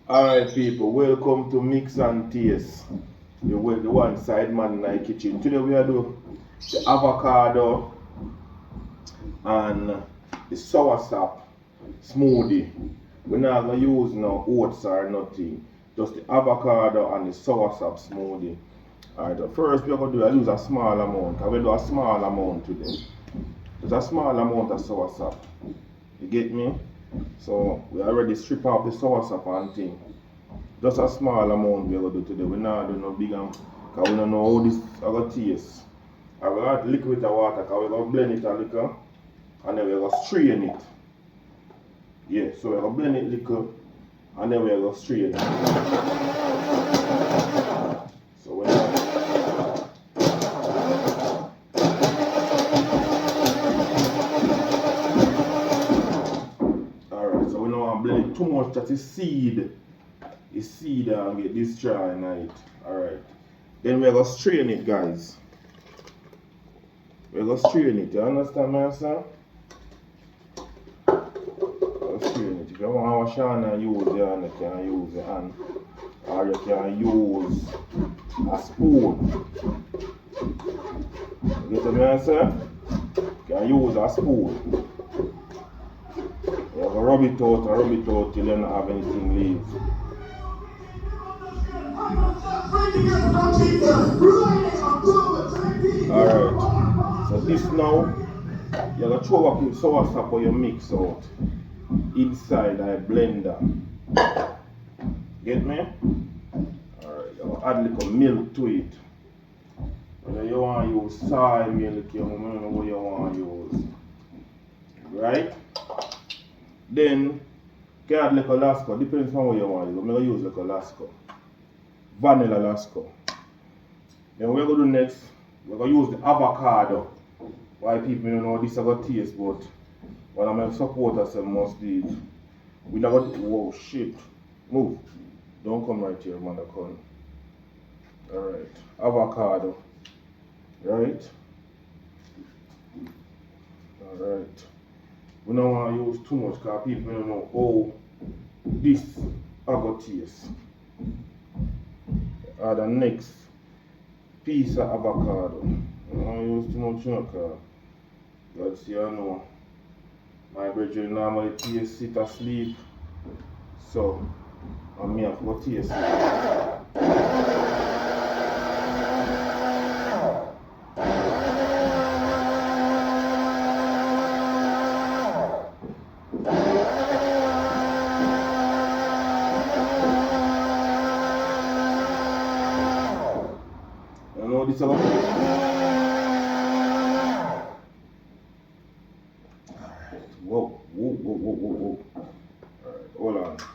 Alright people, welcome to Mix and Taste. You with the one side man in my kitchen. Today we are doing the avocado and the soursop smoothie. We're not gonna use no oats or nothing. Just the avocado and the soursop smoothie. Alright, so first we're gonna do I use a small amount. I will do a small amount today. Just a small amount of soursop. You get me? So we already strip off the soursop and thing. Just a small amount we are going to do today. We not do no big one because we don't know how this is going to taste. I will add liquid with water because we're going to blend it a little and then we're going to strain it. Yeah, so we're going to blend it a little and then we're going to strain it. So we're going Alright, so we don't want to blend it too much that is seed. You see that and get this dry in it. Alright. Then we're gonna strain it, guys. We're gonna strain it. You understand me, son? We're strain it. If you want to wash your hand and use your hand, you can use your hand. Or you can use a spoon. You get me, son? You can use a spoon. You have to rub it out till you don't have anything leave. Alright, so this now, you're going to throw up your soursop or your mix out inside a blender. Get me? Alright, you're going to add a little milk to it. Whether you want to use soy milk, you don't know what you want to use. Right? Then, you can add a little lasco, depends on what you want to use. I'm going to use a little lasco. Vanilla lasco. Then what we're going to do next, we're going to use the avocado. Why people don't know this is going to taste, but one of my supporters must do it. We're not going to, whoa, shit. Move. Don't come right here, mother con. Alright. Avocado. Right? Alright. We don't want to use too much because people don't know how this is going to taste. The next piece of avocado. I don't use too much because God see, I know my brethren normally taste sit asleep, so I may have to taste it. This a Alright, whoa. Alright, hold on. So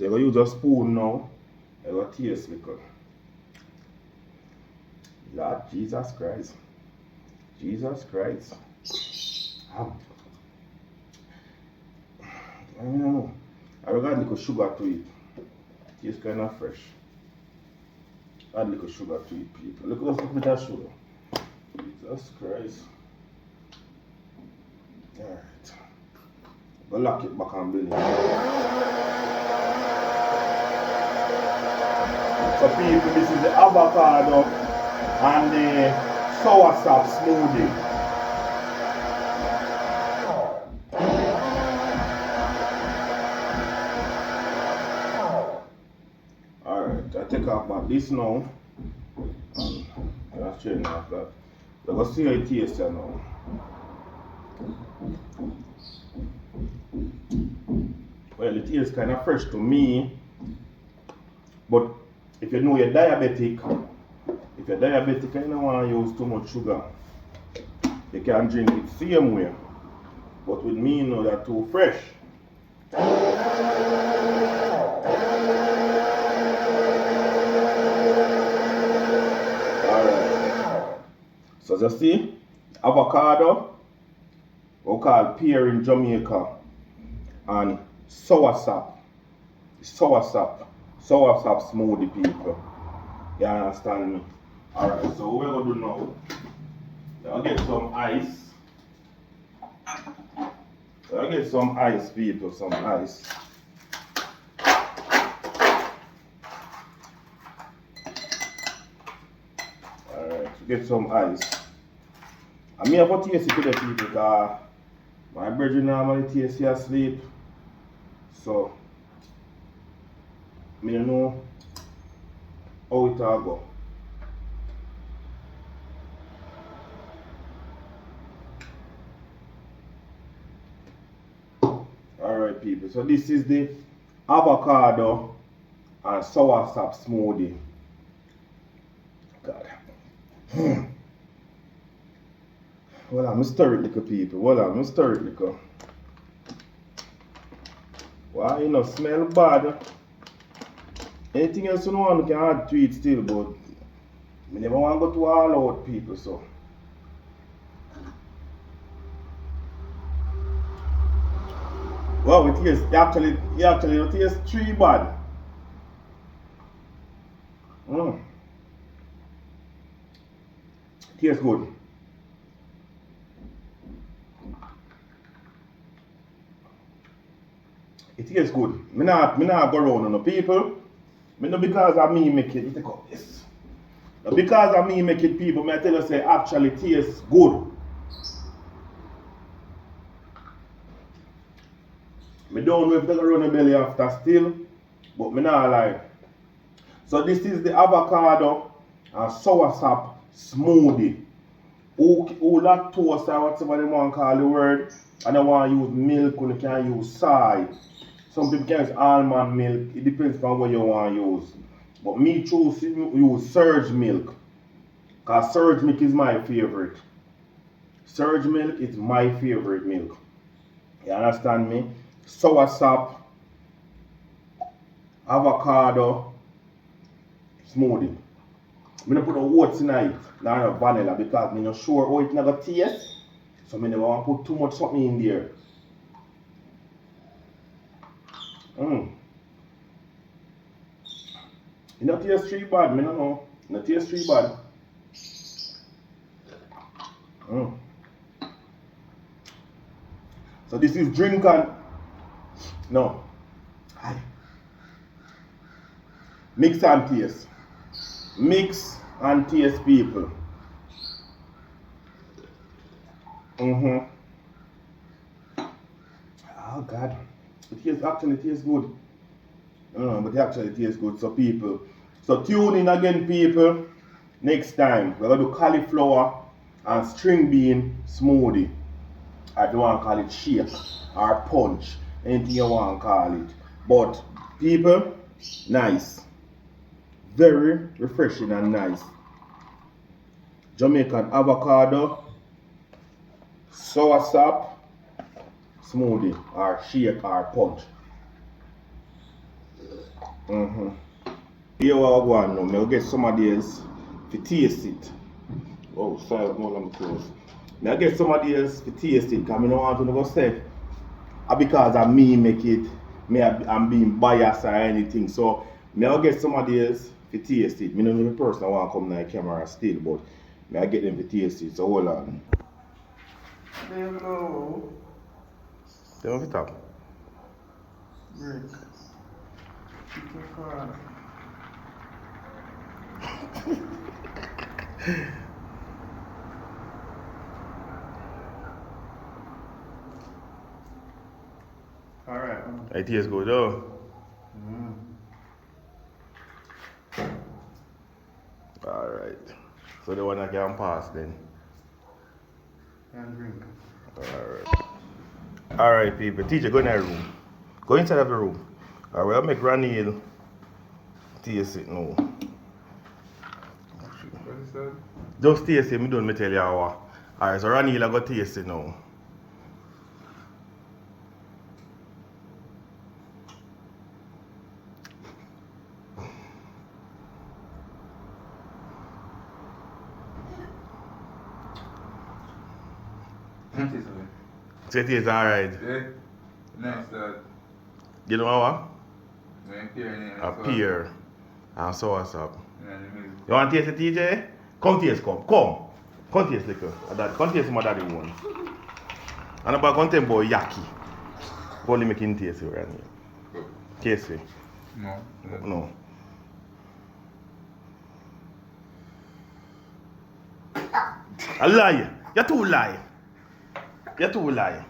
you're going to use a spoon now. You're going to taste little. Lord Jesus Christ. Jesus Christ. I don't know. I will add a little sugar to it. Tastes kind of fresh. Add a little sugar to it, people. Look at that bit of sugar. Jesus Christ. Alright. Go lock it back and blend it. So people, this is the avocado and the soursop smoothie. Alright, I take off about this now. I'll straighten off that. We're going to see how it tastes now. Well, it tastes kind of fresh to me, but if you know you're diabetic, and you don't want to use too much sugar, you can drink it same way. But with me, you know, they're too fresh. So as you see, avocado, what we call pear in Jamaica, and soursop smoothie, people. You understand me? Alright, so what we're going to do now, I'll get some ice. I'll get some ice, people, some ice. get some ice. And me have a taste it today, people, because my brethren normally taste it asleep. So, I don't know how it all go. Alright, people, so this is the avocado and soursop smoothie. God. Well, I'm stir it, little people. Well, I'm stir it, little. Why, you know, smell bad. Anything else you know, you can add to it still, but I never want to go to all out, people, so. Wow, it tastes, it tastes three bad. It tastes good. It tastes good. Me not go around on the people. Me not because of me make it. Take up this. Not because of me make it, people. Me I tell you say actually tastes good. Me don't know if they go run the belly after still, but me not lie. So this is the avocado and soursop smoothie. Who lactose or whatever they want to call the word, and they want to use milk, and they can use soy. Some people can use almond milk. It depends on what you want to use. But me choose to use surge milk. Because surge milk is my favorite. Surge milk is my favorite milk. You understand me? Soursop, avocado, smoothie. I'm going to put the oats in it, not the vanilla, because I'm not sure how it's not going to taste. So I never want to put too much something in there. It not taste too bad, I don't know. It not taste too bad. So this is drink and no. Hi. Mix and taste. Mix and taste, people. Oh God. It actually tastes good. But it actually tastes good. So people. So tune in again, people. Next time we're gonna do cauliflower and string bean smoothie. If you want to call it shake or punch, anything you want to call it. But people, nice. Very refreshing and nice. Jamaican avocado, soursop, smoothie or shake or punch. Here what I go on now, I'll get somebody else to taste it. Oh, sorry, no, let me close. I'll get somebody else to taste it because I don't want to go say because of me make it, I'm being biased or anything. So I'll get somebody else to taste it. I don't know the person I want to come on the camera still, but I'll get them to taste it. So hold on. Hello. Tell me to talk. Rick. Alright. It tastes good though. Alright. So the one I can pass then. And drink. Alright. Alright people, teacher go in that room. Go inside of the room. Alright, I'll make Ranil taste it now. What is that? Just taste it, don't tell you how. Alright, so Ranil I go taste it now. So it is alright. Yeah. Nice that. You know what? A pear and soursop. You want to taste it, TJ? Come taste, come. Come taste liquor. Come taste my daddy one. And about content boy yaki. Only making taste it right here. Taste it. No. A lie. You're too lie. You're too lie.